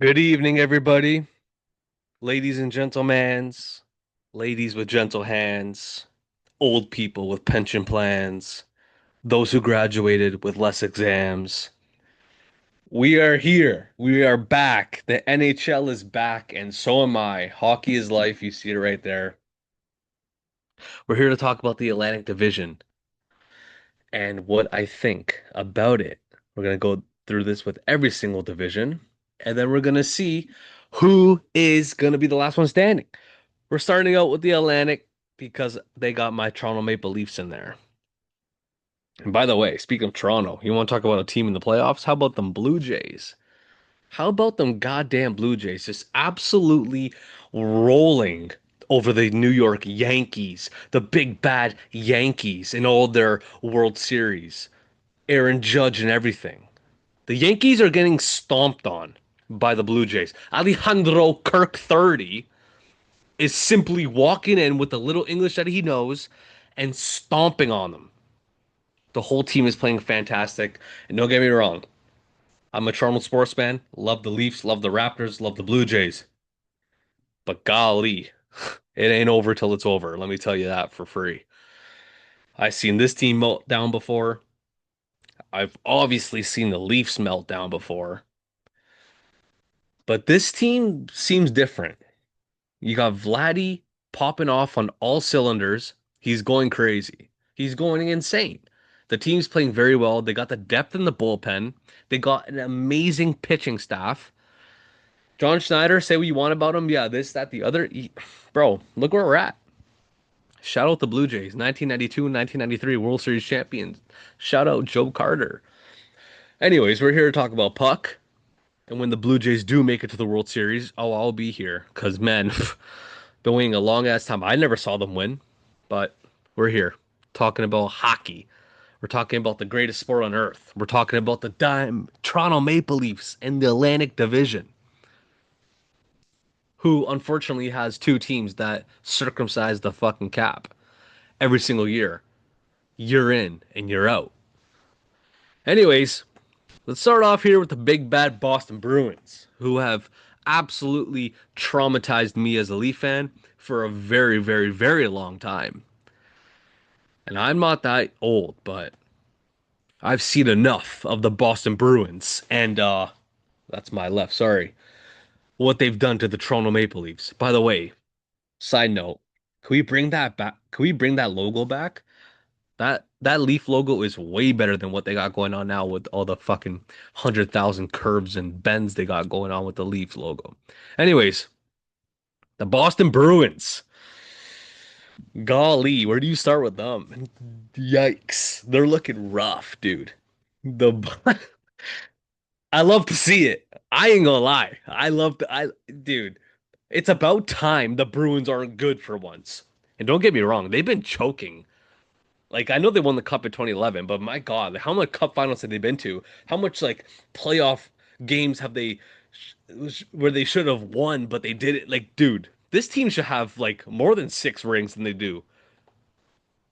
Good evening, everybody. Ladies and gentlemans, ladies with gentle hands, old people with pension plans, those who graduated with less exams. We are here. We are back. The NHL is back, and so am I. Hockey is life. You see it right there. We're here to talk about the Atlantic Division and what I think about it. We're going to go through this with every single division, and then we're going to see who is going to be the last one standing. We're starting out with the Atlantic because they got my Toronto Maple Leafs in there. And by the way, speaking of Toronto, you want to talk about a team in the playoffs? How about them Blue Jays? How about them goddamn Blue Jays just absolutely rolling over the New York Yankees, the big bad Yankees in all their World Series, Aaron Judge and everything. The Yankees are getting stomped on by the Blue Jays. Alejandro Kirk 30 is simply walking in with the little English that he knows and stomping on them. The whole team is playing fantastic. And don't get me wrong, I'm a Toronto sports fan. Love the Leafs, love the Raptors, love the Blue Jays. But golly, it ain't over till it's over. Let me tell you that for free. I've seen this team melt down before. I've obviously seen the Leafs melt down before. But this team seems different. You got Vladdy popping off on all cylinders. He's going crazy. He's going insane. The team's playing very well. They got the depth in the bullpen. They got an amazing pitching staff. John Schneider, say what you want about him. Yeah, this, that, the other. Bro, look where we're at. Shout out the Blue Jays, 1992 and 1993 World Series champions. Shout out Joe Carter. Anyways, we're here to talk about Puck. And when the Blue Jays do make it to the World Series, oh, I'll be here. Because, man, been waiting a long ass time. I never saw them win, but we're here talking about hockey. We're talking about the greatest sport on earth. We're talking about the Toronto Maple Leafs in the Atlantic Division, who unfortunately has two teams that circumcise the fucking cap every single year. You're in and you're out. Anyways, let's start off here with the big bad Boston Bruins, who have absolutely traumatized me as a Leaf fan for a very, very, very long time. And I'm not that old, but I've seen enough of the Boston Bruins and that's my left, sorry. What they've done to the Toronto Maple Leafs. By the way, side note, can we bring that back? Can we bring that logo back? That Leaf logo is way better than what they got going on now with all the fucking 100,000 curves and bends they got going on with the Leaf logo. Anyways, the Boston Bruins. Golly, where do you start with them? Yikes. They're looking rough, dude. The I love to see it. I ain't gonna lie. Dude, it's about time the Bruins aren't good for once. And don't get me wrong, they've been choking. Like I know they won the cup in 2011, but my God, how many cup finals have they been to? How much like playoff games have they where they should have won, but they didn't? Like, dude, this team should have like more than six rings than they do.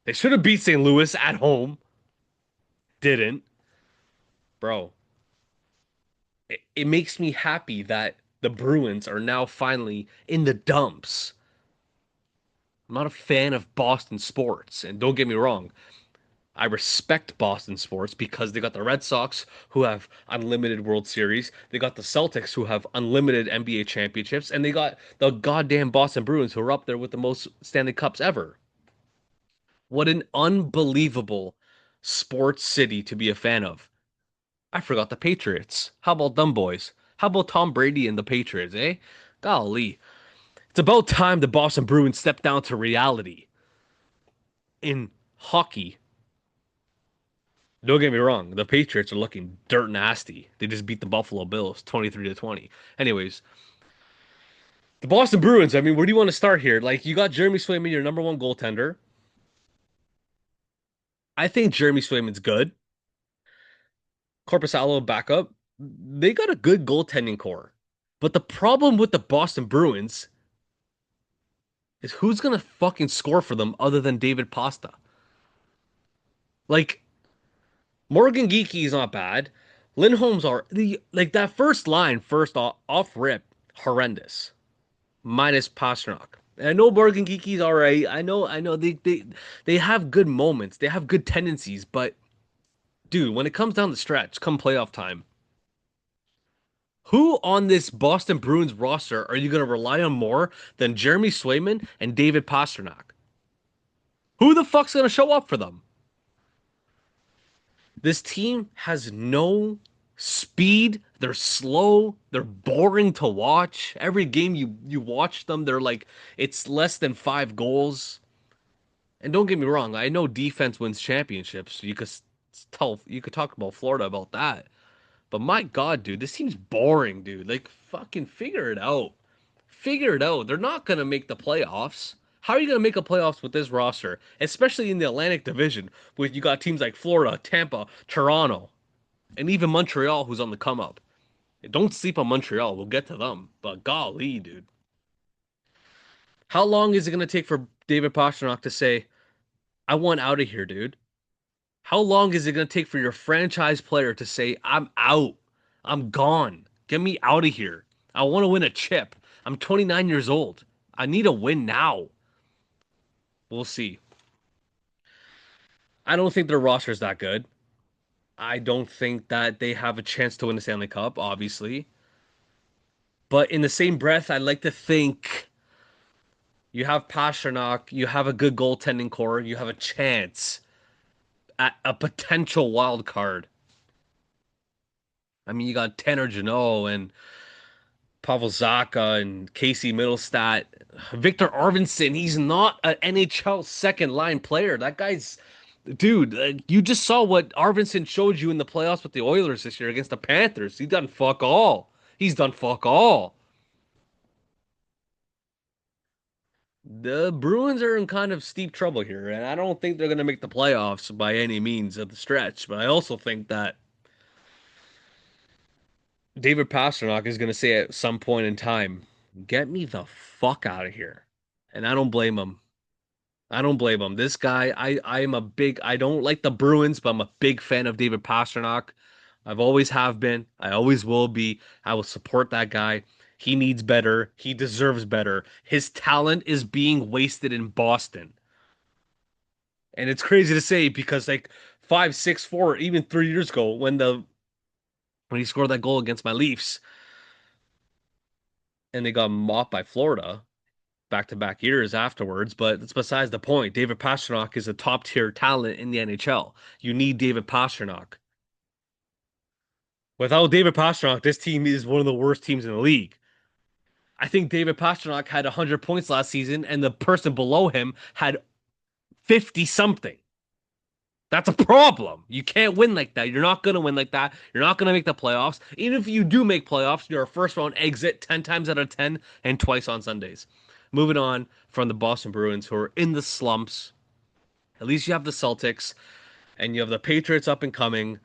They should have beat St. Louis at home. Didn't, bro. It makes me happy that the Bruins are now finally in the dumps. I'm not a fan of Boston sports, and don't get me wrong, I respect Boston sports because they got the Red Sox who have unlimited World Series, they got the Celtics who have unlimited NBA championships, and they got the goddamn Boston Bruins who are up there with the most Stanley Cups ever. What an unbelievable sports city to be a fan of. I forgot the Patriots. How about them boys? How about Tom Brady and the Patriots, eh? Golly. It's about time the Boston Bruins step down to reality in hockey. Don't get me wrong, the Patriots are looking dirt nasty. They just beat the Buffalo Bills 23 to 20. Anyways, the Boston Bruins, I mean, where do you want to start here? Like you got Jeremy Swayman, your number one goaltender. I think Jeremy Swayman's good. Corpusalo backup. They got a good goaltending core. But the problem with the Boston Bruins is who's gonna fucking score for them other than David Pasta? Like Morgan Geekie is not bad. Lindholm's are the like that first line, first off rip, horrendous. Minus Pasternak. And I know Morgan Geeky's all right. I know they have good moments. They have good tendencies, but dude, when it comes down the stretch, come playoff time, who on this Boston Bruins roster are you going to rely on more than Jeremy Swayman and David Pasternak? Who the fuck's going to show up for them? This team has no speed. They're slow. They're boring to watch. Every game you watch them, they're like it's less than 5 goals. And don't get me wrong, I know defense wins championships. You could talk about Florida about that. But my God, dude, this team's boring, dude. Like fucking figure it out. Figure it out. They're not gonna make the playoffs. How are you gonna make a playoffs with this roster, especially in the Atlantic Division, with you got teams like Florida, Tampa, Toronto, and even Montreal, who's on the come up. Don't sleep on Montreal. We'll get to them. But golly, dude, how long is it gonna take for David Pastrnak to say, "I want out of here, dude"? How long is it gonna take for your franchise player to say, "I'm out. I'm gone. Get me out of here. I want to win a chip. I'm 29 years old. I need a win now." We'll see. I don't think their roster's that good. I don't think that they have a chance to win the Stanley Cup, obviously. But in the same breath, I like to think you have Pasternak, you have a good goaltending core, you have a chance at a potential wild card. I mean, you got Tanner Jeannot and Pavel Zacha and Casey Middlestat. Victor Arvidsson, he's not an NHL second line player. That guy's dude, you just saw what Arvidsson showed you in the playoffs with the Oilers this year against the Panthers. He's done fuck all. He's done fuck all. The Bruins are in kind of steep trouble here, and I don't think they're going to make the playoffs by any means of the stretch. But I also think that David Pastrnak is going to say at some point in time, "Get me the fuck out of here," and I don't blame him. I don't blame him. This guy, I don't like the Bruins, but I'm a big fan of David Pastrnak. I've always have been. I always will be. I will support that guy. He needs better. He deserves better. His talent is being wasted in Boston. And it's crazy to say because like 5, 6, 4, even 3 years ago when he scored that goal against my Leafs and they got mopped by Florida back-to-back years afterwards, but it's besides the point. David Pastrnak is a top-tier talent in the NHL. You need David Pastrnak. Without David Pastrnak, this team is one of the worst teams in the league. I think David Pastrnak had 100 points last season, and the person below him had 50 something. That's a problem. You can't win like that. You're not going to win like that. You're not going to make the playoffs. Even if you do make playoffs, you're a first round exit 10 times out of 10 and twice on Sundays. Moving on from the Boston Bruins, who are in the slumps. At least you have the Celtics and you have the Patriots up and coming.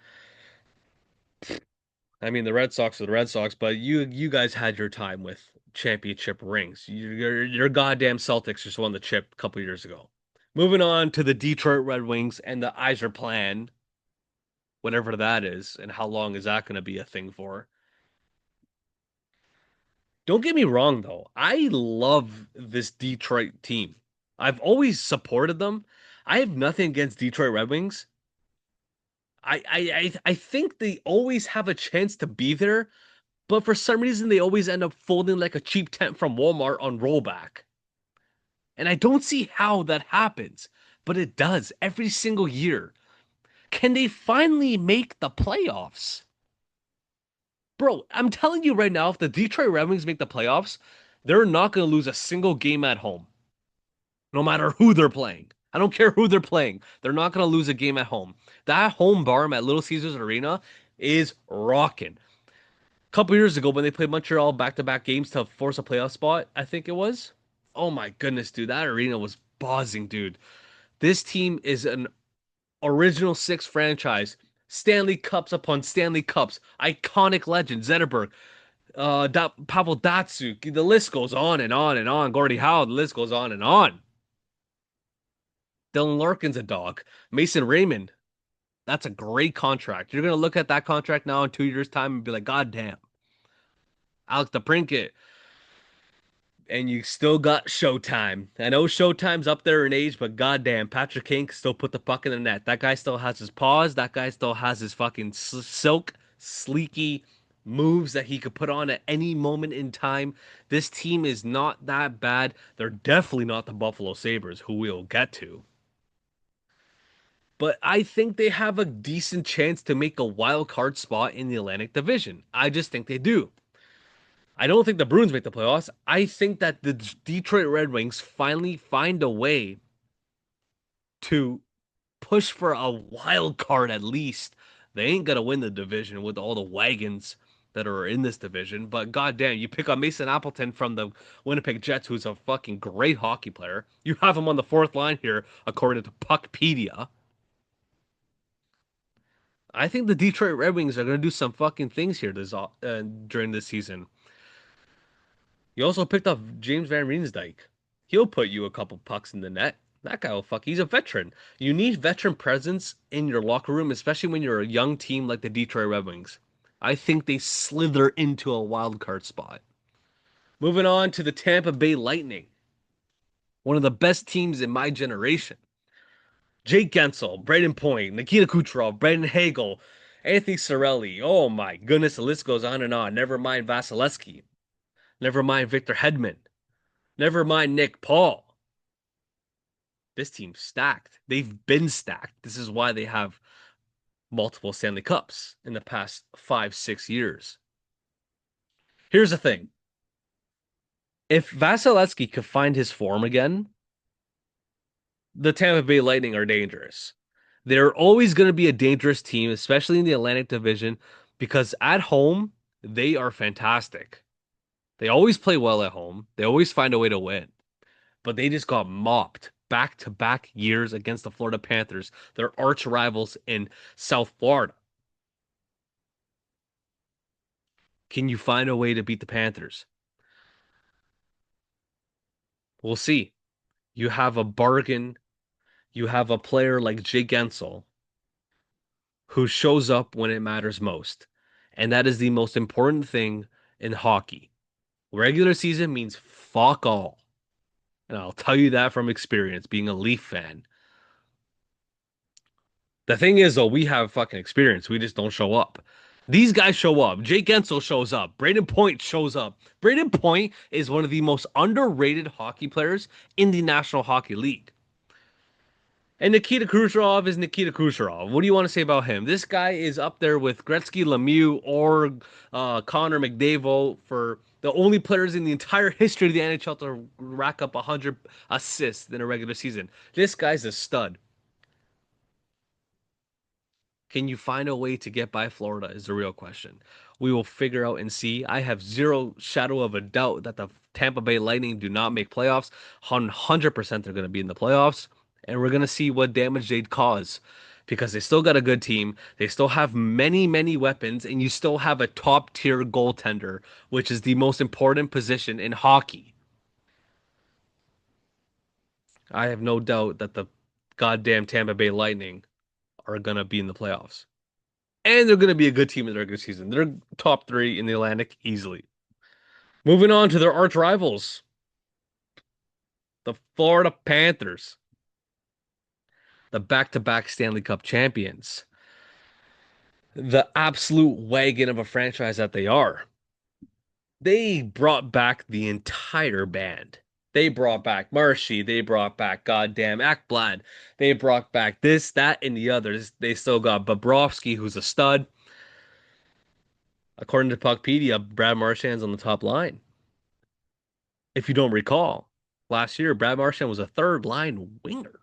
I mean, the Red Sox are the Red Sox, but you guys had your time with championship rings. Your goddamn Celtics just won the chip a couple years ago. Moving on to the Detroit Red Wings and the Iser plan, whatever that is, and how long is that going to be a thing for? Don't get me wrong, though. I love this Detroit team. I've always supported them. I have nothing against Detroit Red Wings. I think they always have a chance to be there, but for some reason they always end up folding like a cheap tent from Walmart on rollback. And I don't see how that happens, but it does every single year. Can they finally make the playoffs? Bro, I'm telling you right now, if the Detroit Red Wings make the playoffs, they're not going to lose a single game at home, no matter who they're playing. I don't care who they're playing. They're not going to lose a game at home. That home barn at Little Caesars Arena is rocking. A couple years ago, when they played Montreal back-to-back games to force a playoff spot, I think it was. Oh my goodness, dude, that arena was buzzing, dude. This team is an original six franchise. Stanley Cups upon Stanley Cups. Iconic legend, Zetterberg, Pavel Datsuk. The list goes on and on and on. Gordie Howe, the list goes on and on. Dylan Larkin's a dog. Mason Raymond. That's a great contract. You're gonna look at that contract now in 2 years' time and be like, God damn, Alex DeBrincat, and you still got Showtime. I know Showtime's up there in age, but goddamn, Patrick Kane can still put the puck in the net. That guy still has his paws. That guy still has his fucking silk, sleeky moves that he could put on at any moment in time. This team is not that bad. They're definitely not the Buffalo Sabres, who we'll get to. But I think they have a decent chance to make a wild card spot in the Atlantic Division. I just think they do. I don't think the Bruins make the playoffs. I think that the Detroit Red Wings finally find a way to push for a wild card at least. They ain't gonna win the division with all the wagons that are in this division, but goddamn, you pick up Mason Appleton from the Winnipeg Jets, who's a fucking great hockey player. You have him on the fourth line here, according to Puckpedia. I think the Detroit Red Wings are gonna do some fucking things here during this season. You also picked up James Van Riemsdyk. He'll put you a couple pucks in the net. That guy will fuck. He's a veteran. You need veteran presence in your locker room, especially when you're a young team like the Detroit Red Wings. I think they slither into a wild card spot. Moving on to the Tampa Bay Lightning, one of the best teams in my generation. Jake Gensel, Braden Point, Nikita Kucherov, Brandon Hagel, Anthony Cirelli. Oh my goodness, the list goes on and on. Never mind Vasilevsky. Never mind Victor Hedman. Never mind Nick Paul. This team's stacked. They've been stacked. This is why they have multiple Stanley Cups in the past 5, 6 years. Here's the thing. If Vasilevsky could find his form again, the Tampa Bay Lightning are dangerous. They're always going to be a dangerous team, especially in the Atlantic Division, because at home, they are fantastic. They always play well at home. They always find a way to win. But they just got mopped back to back years against the Florida Panthers, their arch rivals in South Florida. Can you find a way to beat the Panthers? We'll see. You have a bargain. You have a player like Jay Gensel who shows up when it matters most. And that is the most important thing in hockey. Regular season means fuck all. And I'll tell you that from experience, being a Leaf fan. The thing is, though, we have fucking experience. We just don't show up. These guys show up. Jake Gensel shows up. Braden Point shows up. Braden Point is one of the most underrated hockey players in the National Hockey League. And Nikita Kucherov is Nikita Kucherov. What do you want to say about him? This guy is up there with Gretzky, Lemieux, or Connor McDavid for the only players in the entire history of the NHL to rack up 100 assists in a regular season. This guy's a stud. Can you find a way to get by Florida is the real question. We will figure out and see. I have zero shadow of a doubt that the Tampa Bay Lightning do not make playoffs. 100% they're going to be in the playoffs. And we're going to see what damage they'd cause because they still got a good team. They still have many, many weapons, and you still have a top tier goaltender, which is the most important position in hockey. I have no doubt that the goddamn Tampa Bay Lightning are going to be in the playoffs. And they're going to be a good team in the regular season. They're top three in the Atlantic easily. Moving on to their arch rivals, the Florida Panthers, the back-to-back Stanley Cup champions, the absolute wagon of a franchise that they are. They brought back the entire band. They brought back Marshy. They brought back goddamn Ekblad. They brought back this, that, and the others. They still got Bobrovsky, who's a stud. According to Puckpedia, Brad Marchand's on the top line. If you don't recall, last year, Brad Marchand was a third line winger.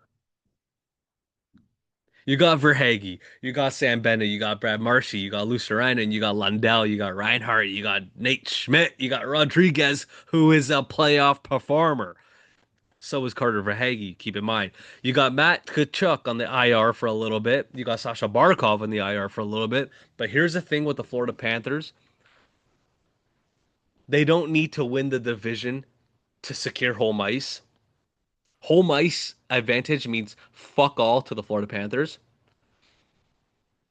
You got Verhage, you got Sam Bennett, you got Brad Marshy, you got Luciano, you got Lundell, you got Reinhart, you got Nate Schmidt, you got Rodriguez, who is a playoff performer. So is Carter Verhage, keep in mind. You got Matt Tkachuk on the IR for a little bit. You got Sasha Barkov on the IR for a little bit. But here's the thing with the Florida Panthers. They don't need to win the division to secure home ice. Home ice advantage means fuck all to the Florida Panthers.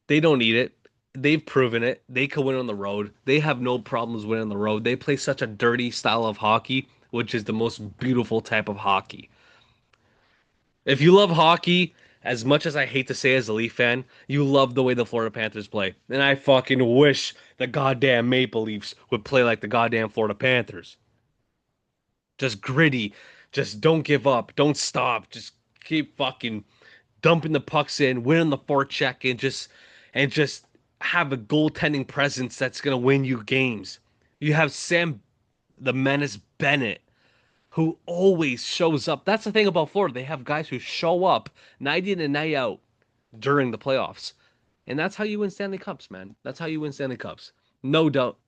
They don't need it. They've proven it. They can win on the road. They have no problems winning on the road. They play such a dirty style of hockey, which is the most beautiful type of hockey. If you love hockey, as much as I hate to say as a Leaf fan, you love the way the Florida Panthers play. And I fucking wish the goddamn Maple Leafs would play like the goddamn Florida Panthers. Just gritty. Just don't give up. Don't stop. Just keep fucking dumping the pucks in, winning the forecheck, and just have a goaltending presence that's gonna win you games. You have Sam the Menace Bennett, who always shows up. That's the thing about Florida. They have guys who show up night in and night out during the playoffs. And that's how you win Stanley Cups, man. That's how you win Stanley Cups. No doubt.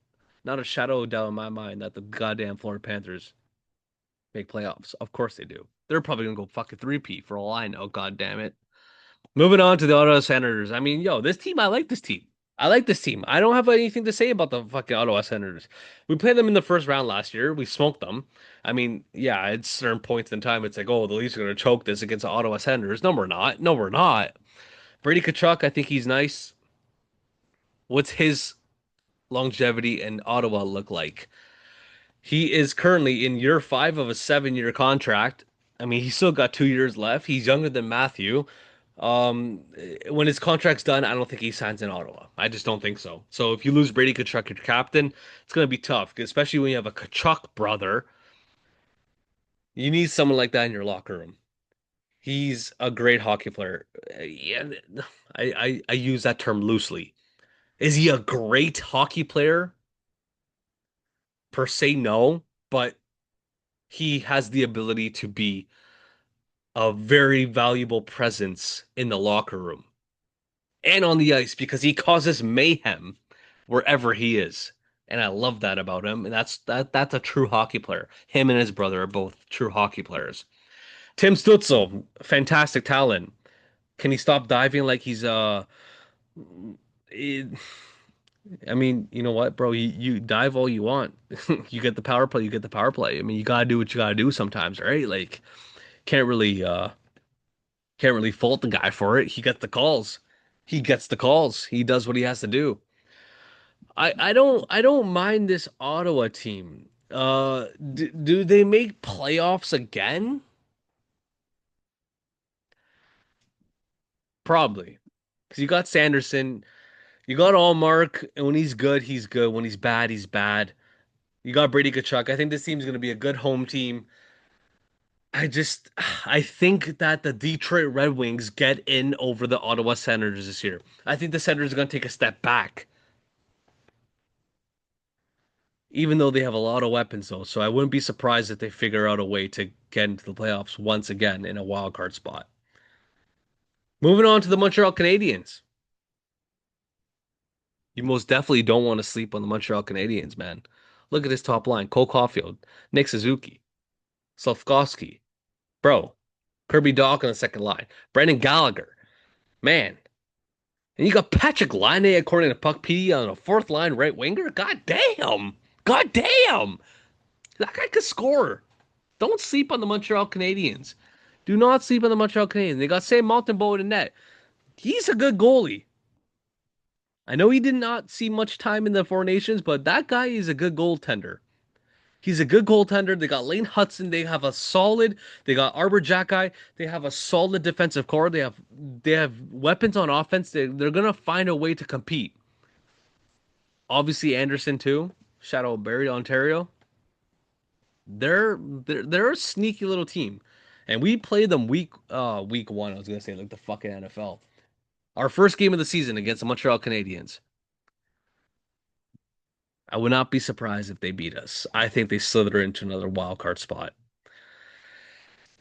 Not a shadow of doubt in my mind that the goddamn Florida Panthers make playoffs. Of course they do. They're probably gonna go fucking 3P for all I know, god damn it. Moving on to the Ottawa Senators. I mean, yo, this team, I like this team. I like this team. I don't have anything to say about the fucking Ottawa Senators. We played them in the first round last year. We smoked them. I mean, yeah, at certain points in time, it's like, oh, the Leafs are going to choke this against the Ottawa Senators. No, we're not. No, we're not. Brady Tkachuk, I think he's nice. What's his longevity in Ottawa look like? He is currently in year five of a 7 year contract. I mean, he's still got 2 years left. He's younger than Matthew. Um, when his contract's done, I don't think he signs in Ottawa. I just don't think so. So if you lose Brady Tkachuk, your captain, it's gonna be tough, especially when you have a Tkachuk brother. You need someone like that in your locker room. He's a great hockey player. Yeah, I use that term loosely. Is he a great hockey player? Per se, no, but he has the ability to be a very valuable presence in the locker room and on the ice because he causes mayhem wherever he is. And I love that about him. And that's a true hockey player. Him and his brother are both true hockey players. Tim Stützle, fantastic talent. Can he stop diving like he's it- I mean, you know what, bro? You dive all you want. You get the power play, you get the power play. I mean, you gotta do what you gotta do sometimes, right? Like can't really can't really fault the guy for it. He gets the calls. He gets the calls. He does what he has to do. I don't mind this Ottawa team. Do they make playoffs again? Probably. Because you got Sanderson, you got Allmark, and when he's good, he's good. When he's bad, he's bad. You got Brady Tkachuk. I think this team's going to be a good home team. I just, I think that the Detroit Red Wings get in over the Ottawa Senators this year. I think the Senators are going to take a step back, even though they have a lot of weapons, though. So I wouldn't be surprised if they figure out a way to get into the playoffs once again in a wild card spot. Moving on to the Montreal Canadiens. You most definitely don't want to sleep on the Montreal Canadiens, man. Look at this top line: Cole Caulfield, Nick Suzuki, Slafkovsky, bro, Kirby Dach on the second line, Brendan Gallagher, man. And you got Patrick Laine according to Puck PD on a fourth line right winger. God damn, God damn, that guy could score. Don't sleep on the Montreal Canadiens. Do not sleep on the Montreal Canadiens. They got Sam Montembeault in the net. He's a good goalie. I know he did not see much time in the Four Nations, but that guy is a good goaltender. He's a good goaltender. They got Lane Hudson. They have a solid. They got Arbor Jacki. They have a solid defensive core. They have weapons on offense. They're gonna find a way to compete. Obviously Anderson too. Shadow Barrie, Ontario. They're a sneaky little team, and we played them week one. I was gonna say like the fucking NFL. Our first game of the season against the Montreal Canadiens. I would not be surprised if they beat us. I think they slither into another wild card spot.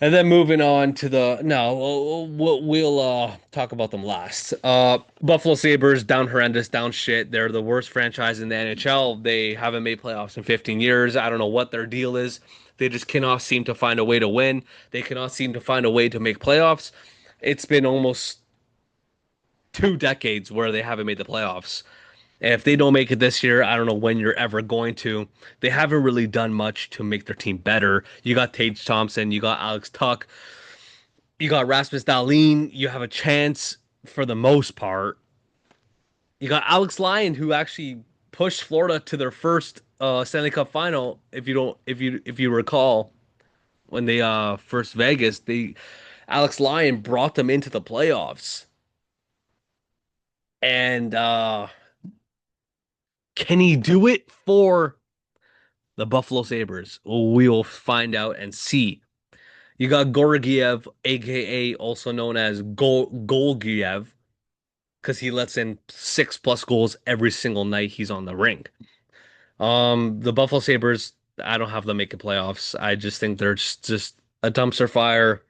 And then moving on to the no, we'll talk about them last. Buffalo Sabres down horrendous, down shit. They're the worst franchise in the NHL. They haven't made playoffs in 15 years. I don't know what their deal is. They just cannot seem to find a way to win. They cannot seem to find a way to make playoffs. It's been almost 2 decades where they haven't made the playoffs. And if they don't make it this year, I don't know when you're ever going to. They haven't really done much to make their team better. You got Tage Thompson, you got Alex Tuck, you got Rasmus Dahlin. You have a chance for the most part. You got Alex Lyon, who actually pushed Florida to their first Stanley Cup final. If you recall, when they first Vegas, they Alex Lyon brought them into the playoffs. And can he do it for the Buffalo Sabres? We will find out and see. You got Gorgiev, aka also known as Golgiev, because he lets in 6+ goals every single night he's on the rink. The Buffalo Sabres, I don't have them making playoffs. I just think they're just a dumpster fire.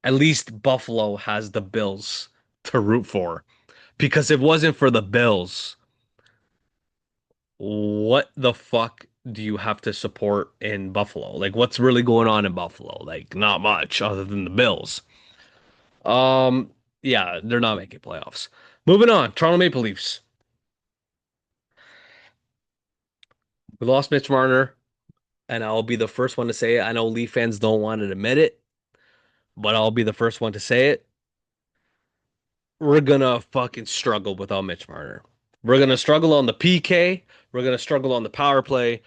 At least Buffalo has the Bills to root for. Because if it wasn't for the Bills, what the fuck do you have to support in Buffalo? Like, what's really going on in Buffalo? Like, not much other than the Bills. Um, yeah, they're not making playoffs. Moving on, Toronto Maple Leafs. We lost Mitch Marner, and I'll be the first one to say it. I know Leaf fans don't want to admit it, but I'll be the first one to say it. We're gonna fucking struggle without Mitch Marner. We're gonna struggle on the PK. We're gonna struggle on the power play.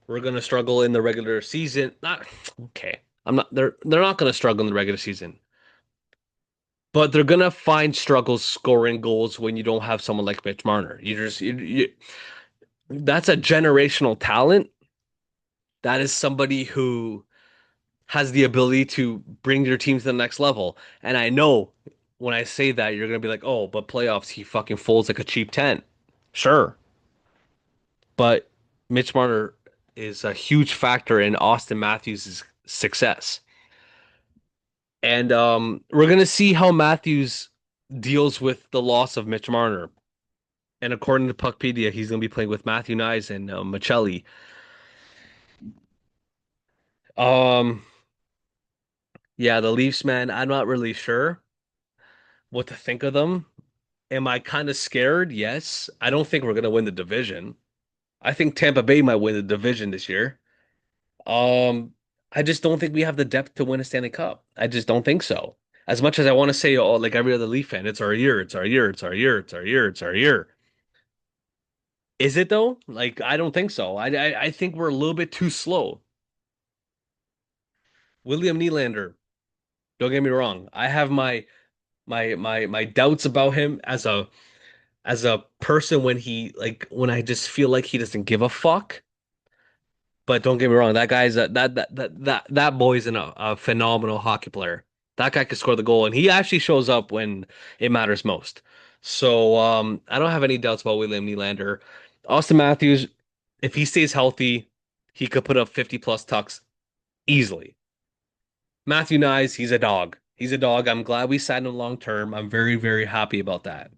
We're gonna struggle in the regular season. Not okay. I'm not. They're not gonna struggle in the regular season, but they're gonna find struggles scoring goals when you don't have someone like Mitch Marner. That's a generational talent. That is somebody who has the ability to bring your team to the next level. And I know when I say that, you're gonna be like, oh, but playoffs, he fucking folds like a cheap tent. Sure, but Mitch Marner is a huge factor in Austin Matthews' success. And we're gonna see how Matthews deals with the loss of Mitch Marner. And according to Puckpedia, he's gonna be playing with Matthew Nyes and Michelli. Um, yeah, the Leafs, man, I'm not really sure what to think of them. Am I kind of scared? Yes. I don't think we're gonna win the division. I think Tampa Bay might win the division this year. Um, I just don't think we have the depth to win a Stanley Cup. I just don't think so. As much as I want to say, oh, like every other Leaf fan, it's our year, it's our year, it's our year, it's our year, it's our year. Is it though? Like, I don't think so. I think we're a little bit too slow. William Nylander, don't get me wrong. I have my doubts about him as a person when when I just feel like he doesn't give a fuck. But don't get me wrong, that guy's that boy's a phenomenal hockey player. That guy can score the goal, and he actually shows up when it matters most. So I don't have any doubts about William Nylander. Austin Matthews, if he stays healthy, he could put up 50 plus tucks easily. Matthew Nyes, he's a dog. He's a dog. I'm glad we signed him long term. I'm very, very happy about that.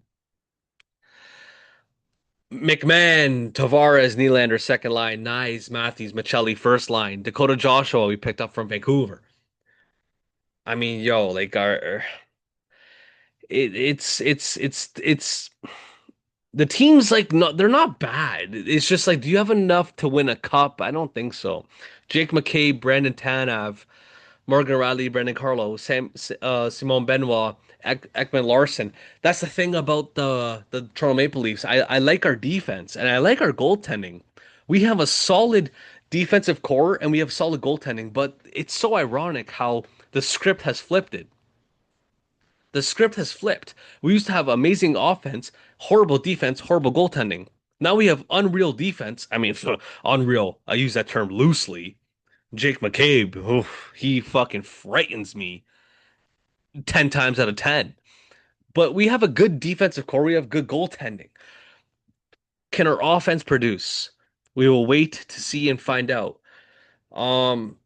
McMahon, Tavares, Nylander, second line, Nyes, Matthews, Michelli, first line, Dakota Joshua, we picked up from Vancouver. I mean, yo, like it's the teams like no, they're not bad. It's just like, do you have enough to win a cup? I don't think so. Jake McCabe, Brandon Tanev, Morgan Riley, Brendan Carlo, Simone Benoit, Ekman Larson. That's the thing about the Toronto Maple Leafs. I like our defense and I like our goaltending. We have a solid defensive core and we have solid goaltending, but it's so ironic how the script has flipped it. The script has flipped. We used to have amazing offense, horrible defense, horrible goaltending. Now we have unreal defense. I mean, unreal. I use that term loosely. Jake McCabe, oof, he fucking frightens me 10 times out of 10. But we have a good defensive core. We have good goaltending. Can our offense produce? We will wait to see and find out. Um,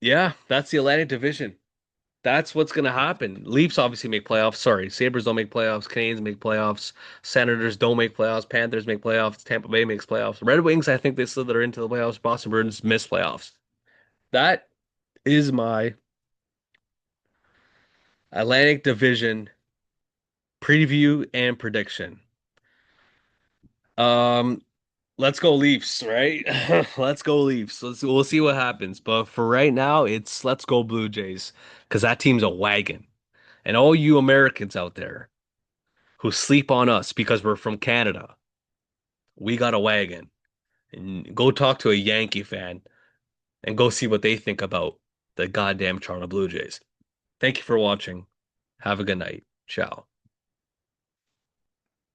yeah, that's the Atlantic Division. That's what's going to happen. Leafs obviously make playoffs. Sorry, Sabres don't make playoffs. Canadiens make playoffs. Senators don't make playoffs. Panthers make playoffs. Tampa Bay makes playoffs. Red Wings, I think they slither into the playoffs. Boston Bruins miss playoffs. That is my Atlantic Division preview and prediction. Um, let's go Leafs, right? Let's go Leafs. We'll see what happens. But for right now, it's let's go Blue Jays because that team's a wagon. And all you Americans out there, who sleep on us because we're from Canada. We got a wagon. And go talk to a Yankee fan and go see what they think about the goddamn Toronto Blue Jays. Thank you for watching. Have a good night. Ciao.